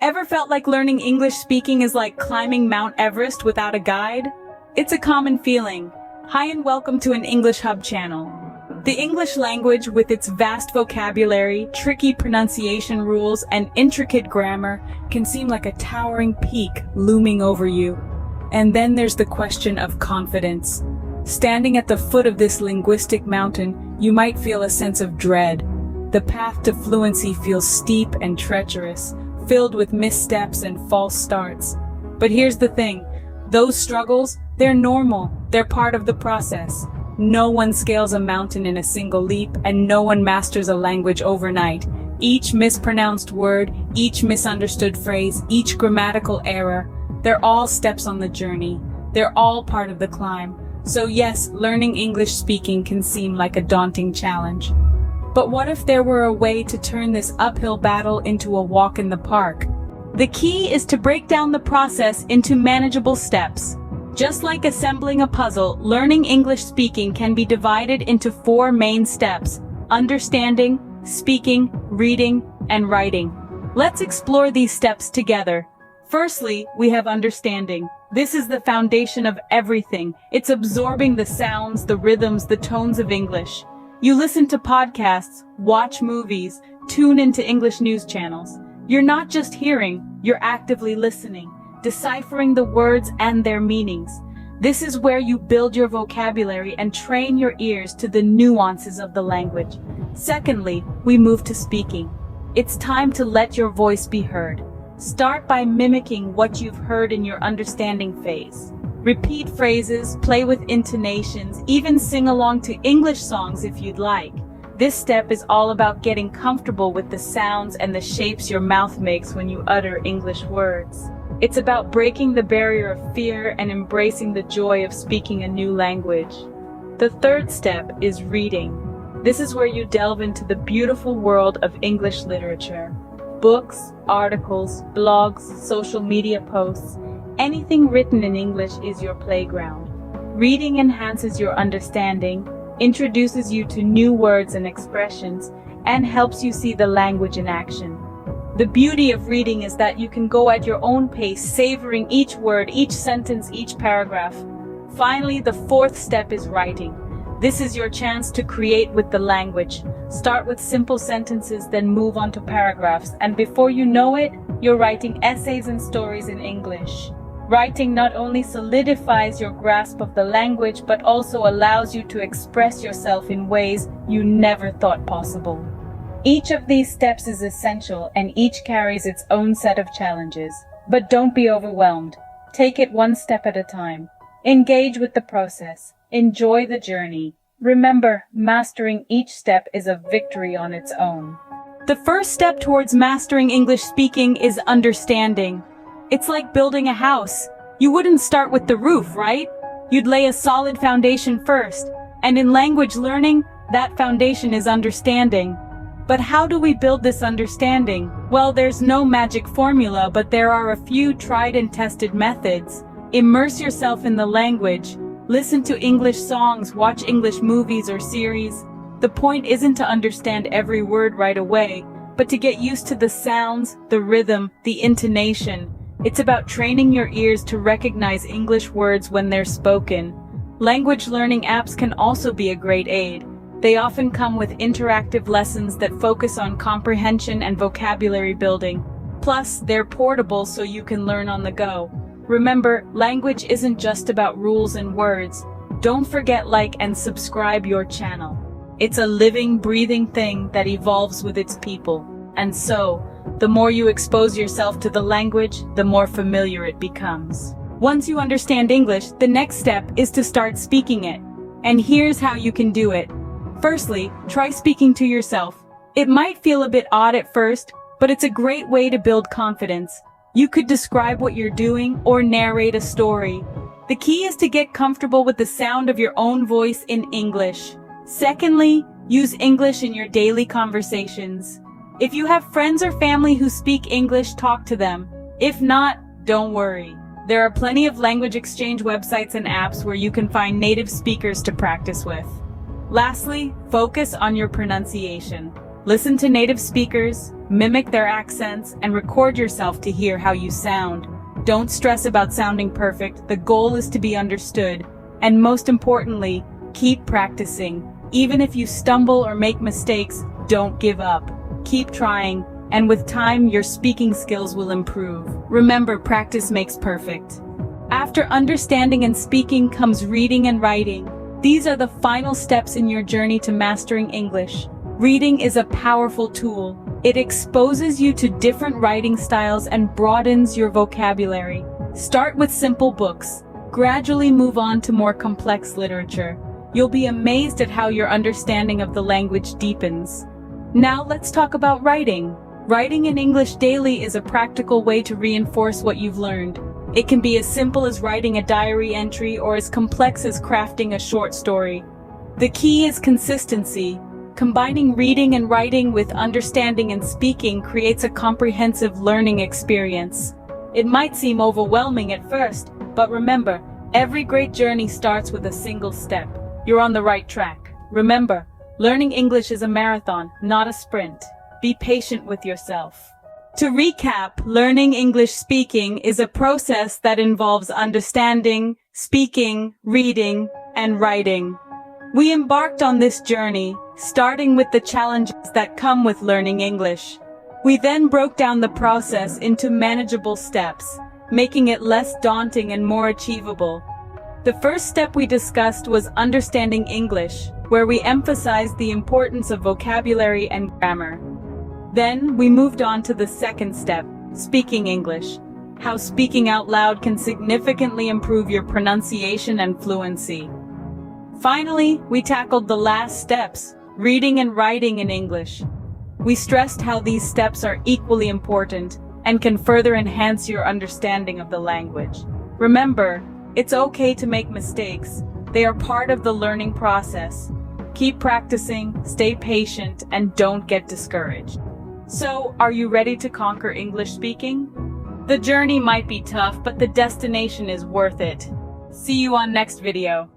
Ever felt like learning English speaking is like climbing Mount Everest without a guide? It's a common feeling. Hi and welcome to Enenglishhub channel. The English language, with its vast vocabulary, tricky pronunciation rules, and intricate grammar, can seem like a towering peak looming over you. And then there's the question of confidence. Standing at the foot of this linguistic mountain, you might feel a sense of dread. The path to fluency feels steep and treacherous, filled with missteps and false starts. But here's the thing, those struggles, they're normal, they're part of the process. No one scales a mountain in a single leap, and no one masters a language overnight. Each mispronounced word, each misunderstood phrase, each grammatical error, they're all steps on the journey. They're all part of the climb. So yes, learning English speaking can seem like a daunting challenge. But what if there were a way to turn this uphill battle into a walk in the park? The key is to break down the process into manageable steps. Just like assembling a puzzle, learning English speaking can be divided into 4 main steps: understanding, speaking, reading, and writing. Let's explore these steps together. Firstly, we have understanding. This is the foundation of everything. It's absorbing the sounds, the rhythms, the tones of English. You listen to podcasts, watch movies, tune into English news channels. You're not just hearing, you're actively listening, deciphering the words and their meanings. This is where you build your vocabulary and train your ears to the nuances of the language. Secondly, we move to speaking. It's time to let your voice be heard. Start by mimicking what you've heard in your understanding phase. Repeat phrases, play with intonations, even sing along to English songs if you'd like. This step is all about getting comfortable with the sounds and the shapes your mouth makes when you utter English words. It's about breaking the barrier of fear and embracing the joy of speaking a new language. The third step is reading. This is where you delve into the beautiful world of English literature. Books, articles, blogs, social media posts, anything written in English is your playground. Reading enhances your understanding, introduces you to new words and expressions, and helps you see the language in action. The beauty of reading is that you can go at your own pace, savoring each word, each sentence, each paragraph. Finally, the fourth step is writing. This is your chance to create with the language. Start with simple sentences, then move on to paragraphs, and before you know it, you're writing essays and stories in English. Writing not only solidifies your grasp of the language, but also allows you to express yourself in ways you never thought possible. Each of these steps is essential, and each carries its own set of challenges. But don't be overwhelmed. Take it one step at a time. Engage with the process. Enjoy the journey. Remember, mastering each step is a victory on its own. The first step towards mastering English speaking is understanding. It's like building a house. You wouldn't start with the roof, right? You'd lay a solid foundation first. And in language learning, that foundation is understanding. But how do we build this understanding? Well, there's no magic formula, but there are a few tried and tested methods. Immerse yourself in the language. Listen to English songs, watch English movies or series. The point isn't to understand every word right away, but to get used to the sounds, the rhythm, the intonation. It's about training your ears to recognize English words when they're spoken. Language learning apps can also be a great aid. They often come with interactive lessons that focus on comprehension and vocabulary building. Plus, they're portable so you can learn on the go. Remember, language isn't just about rules and words. Don't forget like and subscribe your channel. It's a living, breathing thing that evolves with its people. And so, the more you expose yourself to the language, the more familiar it becomes. Once you understand English, the next step is to start speaking it. And here's how you can do it. Firstly, try speaking to yourself. It might feel a bit odd at first, but it's a great way to build confidence. You could describe what you're doing or narrate a story. The key is to get comfortable with the sound of your own voice in English. Secondly, use English in your daily conversations. If you have friends or family who speak English, talk to them. If not, don't worry. There are plenty of language exchange websites and apps where you can find native speakers to practice with. Lastly, focus on your pronunciation. Listen to native speakers, mimic their accents, and record yourself to hear how you sound. Don't stress about sounding perfect. The goal is to be understood. And most importantly, keep practicing. Even if you stumble or make mistakes, don't give up. Keep trying, and with time, your speaking skills will improve. Remember, practice makes perfect. After understanding and speaking comes reading and writing. These are the final steps in your journey to mastering English. Reading is a powerful tool. It exposes you to different writing styles and broadens your vocabulary. Start with simple books. Gradually move on to more complex literature. You'll be amazed at how your understanding of the language deepens. Now let's talk about writing. Writing in English daily is a practical way to reinforce what you've learned. It can be as simple as writing a diary entry or as complex as crafting a short story. The key is consistency. Combining reading and writing with understanding and speaking creates a comprehensive learning experience. It might seem overwhelming at first, but remember, every great journey starts with a single step. You're on the right track. Remember, learning English is a marathon, not a sprint. Be patient with yourself. To recap, learning English speaking is a process that involves understanding, speaking, reading, and writing. We embarked on this journey, starting with the challenges that come with learning English. We then broke down the process into manageable steps, making it less daunting and more achievable. The first step we discussed was understanding English, where we emphasized the importance of vocabulary and grammar. Then we moved on to the second step, speaking English, how speaking out loud can significantly improve your pronunciation and fluency. Finally, we tackled the last steps, reading and writing in English. We stressed how these steps are equally important and can further enhance your understanding of the language. Remember, it's okay to make mistakes. They are part of the learning process. Keep practicing, stay patient, and don't get discouraged. So, are you ready to conquer English speaking? The journey might be tough, but the destination is worth it. See you on next video.